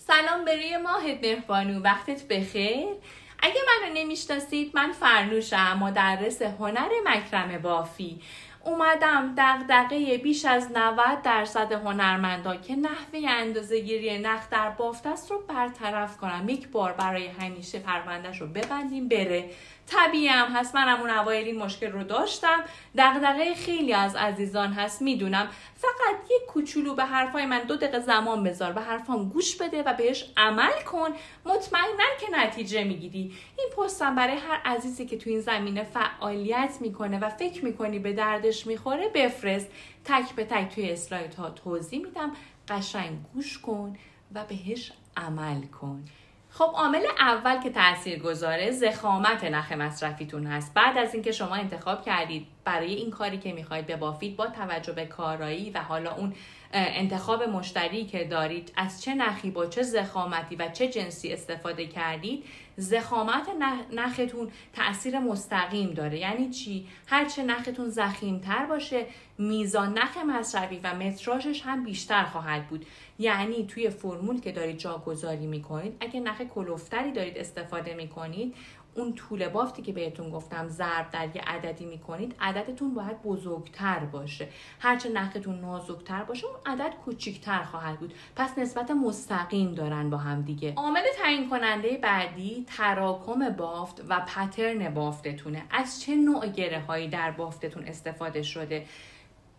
سلام به روی ماهت مهربانو، وقتت بخیر. اگه منو نمیشناسید، من فرنوشم، مدرس هنر مکرمه بافی. اومدم دغدغه بیش از 90% هنرمندا که نحوه اندازه‌گیری نخ در بافت است رو برطرف کنم. یک بار برای همیشه پروندهش رو ببندیم بره. طبیعی هم هست، منم اون اوایل این مشکل رو داشتم. دغدغه خیلی از عزیزان هست، میدونم. فقط یک کوچولو به حرفای من 2 دقیقه زمان بذار، به حرفام گوش بده و بهش عمل کن. مطمئنم که نتیجه میگیری. این پستم برای هر عزیزی که تو این زمینه فعالیت میکنه و فکر میکنی به دردش میخوره بفرست. تک به تک توی اسلایدها توضیح میدم. قشنگ گوش کن و بهش عمل کن. خب عامل اول که تاثیرگذاره ضخامت نخ مصرفیتون هست. بعد از اینکه شما انتخاب کردید برای این کاری که میخواید ببافید، با توجه به کارایی و حالا اون انتخاب مشتری که دارید، از چه نخی با چه ضخامتی و چه جنسی استفاده کردید، ضخامت نختون تأثیر مستقیم داره. یعنی چی؟ هرچه نختون ضخیم‌تر باشه، میزان نخ مصرفی و متراژش هم بیشتر خواهد بود. یعنی توی فرمول که دارید جاگذاری میکنید، اگه نخ کلفتری دارید استفاده میکنید، اون طول بافتی که بهتون گفتم ضرب در یه عددی میکنید، عددتون باید بزرگتر باشه. هرچه نختون نازکتر باشه، اون عدد کوچیکتر خواهد بود. پس نسبت مستقیم دارن با هم دیگه. عامل تعیین کننده بعدی تراکم بافت و پترن بافتتونه. از چه نوع گره هایی در بافتتون استفاده شده؟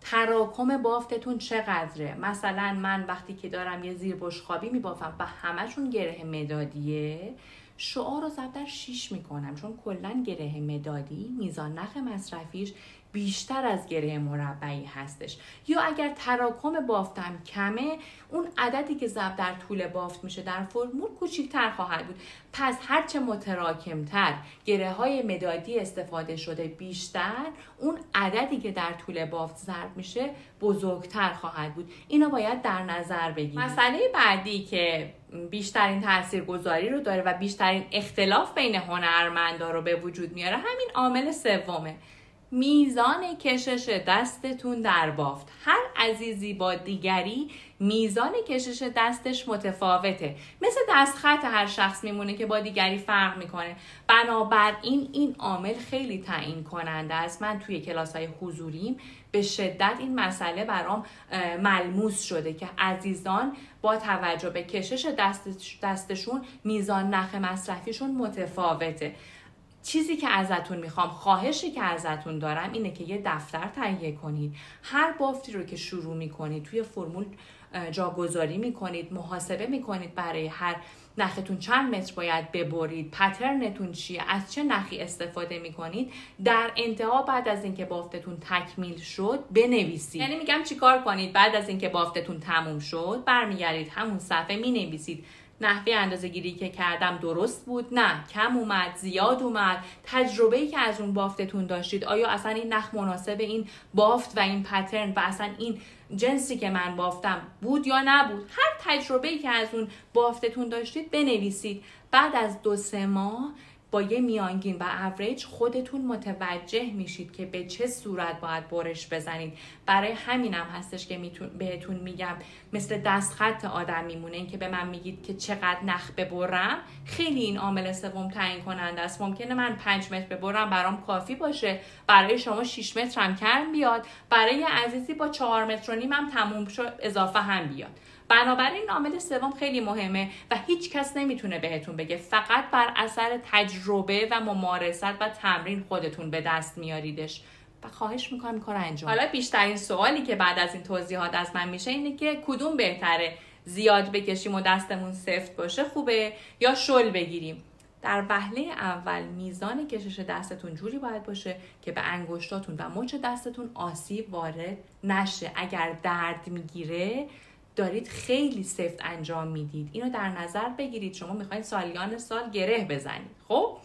تراکم بافتتون چقدره؟ مثلا من وقتی که دارم یه زیر بشقابی میبافم و همشون گره مدادیه، شعاع رو ضرب در 6 میکنم، چون کلا گره مدادی میزان نخ مصرفیش بیشتر از گره مربعی هستش. یا اگر تراکم بافتم کمه، اون عددی که ضرب در طول بافت میشه در فرمول کوچیک‌تر خواهد بود. پس هرچه متراکمتر گره های مدادی استفاده شده بیشتر، اون عددی که در طول بافت ضرب میشه بزرگتر خواهد بود. اینو باید در نظر بگیرید. مسئله بعدی که بیشترین تاثیرگذاری رو داره و بیشترین اختلاف بین هنرمندا رو به وجود میاره، همین عامل سومه. میزان کشش دستتون در بافت. هر عزیزی با دیگری میزان کشش دستش متفاوته. مثل دستخط هر شخص میمونه که با دیگری فرق میکنه. بنابراین این عامل خیلی تعیین کننده است. من توی کلاس‌های حضوریم به شدت این مسئله برام ملموس شده که عزیزان با توجه به کشش دستشون میزان نخ مصرفیشون متفاوته. چیزی که ازتون میخوام، خواهشی که ازتون دارم اینه که یه دفتر تهیه کنید. هر بافتی رو که شروع میکنید توی فرمول جاگذاری میکنید، محاسبه میکنید برای هر نختون چند متر باید ببرید، پترنتون چیه، از چه نخی استفاده میکنید. در انتها بعد از اینکه بافتتون تکمیل شد بنویسید. یعنی میگم چیکار کنید؟ بعد از اینکه بافتتون تموم شد برمیگردید همون صفحه مینویسید نحوه اندازه‌گیری که کردم درست بود؟ نه، کم اومد، زیاد اومد. تجربه‌ای که از اون بافتتون داشتید، آیا اصلا این نخ مناسب این بافت و این پترن و اصلا این جنسی که من بافتم بود یا نبود؟ هر تجربه‌ای که از اون بافتتون داشتید بنویسید. بعد از 2-3 ماه با یه میانگین و اوریج خودتون متوجه میشید که به چه صورت باید برش بزنید. برای همینم هستش که بهتون میگم مثل دستخط آدم میمونه. این که به من میگید که چقدر نخ ببرم، خیلی این عامل سوم تعیین کننده است. ممکنه من 5 متر ببرم برام کافی باشه، برای شما 6 متر هم کم بیاد، برای عزیزی با 4 متر و نیم هم تموم شد اضافه هم بیاد. بنابراین عامل سوم خیلی مهمه و هیچ کس نمیتونه بهتون بگه. فقط بر اثر تجربه و ممارست و تمرین خودتون به دست میاریدش و خواهش میکنم کار انجام. حالا بیشترین سوالی که بعد از این توضیحات از من میشه اینه که کدوم بهتره؟ زیاد بکشیم و دستمون سفت باشه خوبه یا شل بگیریم؟ در وهله اول میزان کشش دستتون جوری باید باشه که به انگشتاتون و مچ دستتون آسیب وارد نشه. اگر درد میگیره دارید خیلی سفت انجام میدید. اینو در نظر بگیرید. شما میخواید سالیان سال گره بزنید. خب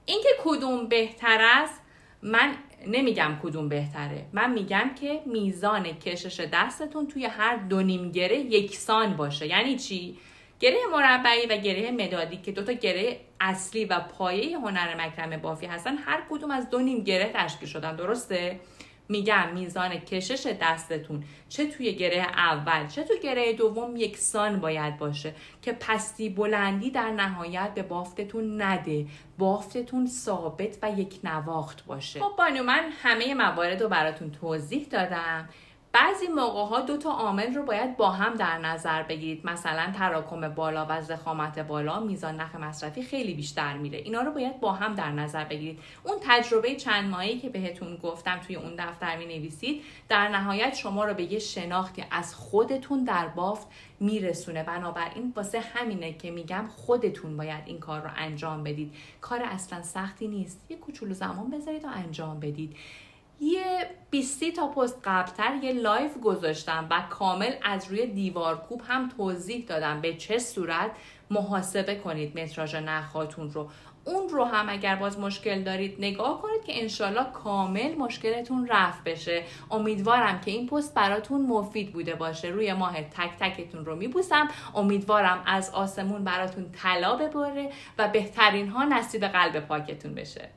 اینکه کدوم بهتر است، من نمیگم کدوم بهتره. من میگم که میزان کشش دستتون توی هر 2.5 گره یکسان باشه. یعنی چی؟ گره مربعی و گره مدادی که 2 تا گره اصلی و پایه هنر مکرمه بافی هستن، هر کدوم از 2.5 گره تشکیل شدن. درسته؟ میگم میزان کشش دستتون چه توی گره اول چه توی گره دوم یکسان باید باشه که پستی بلندی در نهایت به بافتتون نده، بافتتون ثابت و یک نواخت باشه. خب بانو، من همه موارد رو براتون توضیح دادم. بعضی موقع‌ها 2 عامل رو باید با هم در نظر بگیرید، مثلا تراکم بالا و ضخامت بالا، میزان نرخ مصرفی خیلی بیشتر میره. اینا رو باید با هم در نظر بگیرید. اون تجربه چند ماهه‌ای که بهتون گفتم توی اون دفتر می‌نویسید، در نهایت شما رو به یه شناختی از خودتون در بافت میرسونه. بنابراین واسه همینه که میگم خودتون باید این کار رو انجام بدید. کار اصلا سختی نیست. یه کوچولو زمان بذارید و انجام بدید. یه 20 تا پست قبلتر یه لایف گذاشتم و کامل از روی دیوارکوب هم توضیح دادم به چه صورت محاسبه کنید متراژ نخاتون رو. اون رو هم اگر باز مشکل دارید نگاه کنید که انشالله کامل مشکلتون رفع بشه. امیدوارم که این پست براتون مفید بوده باشه. روی ماه تک تکتون رو میبوسم. امیدوارم از آسمون براتون طلا بباره و بهترین ها نصیب قلب پاکتون بشه.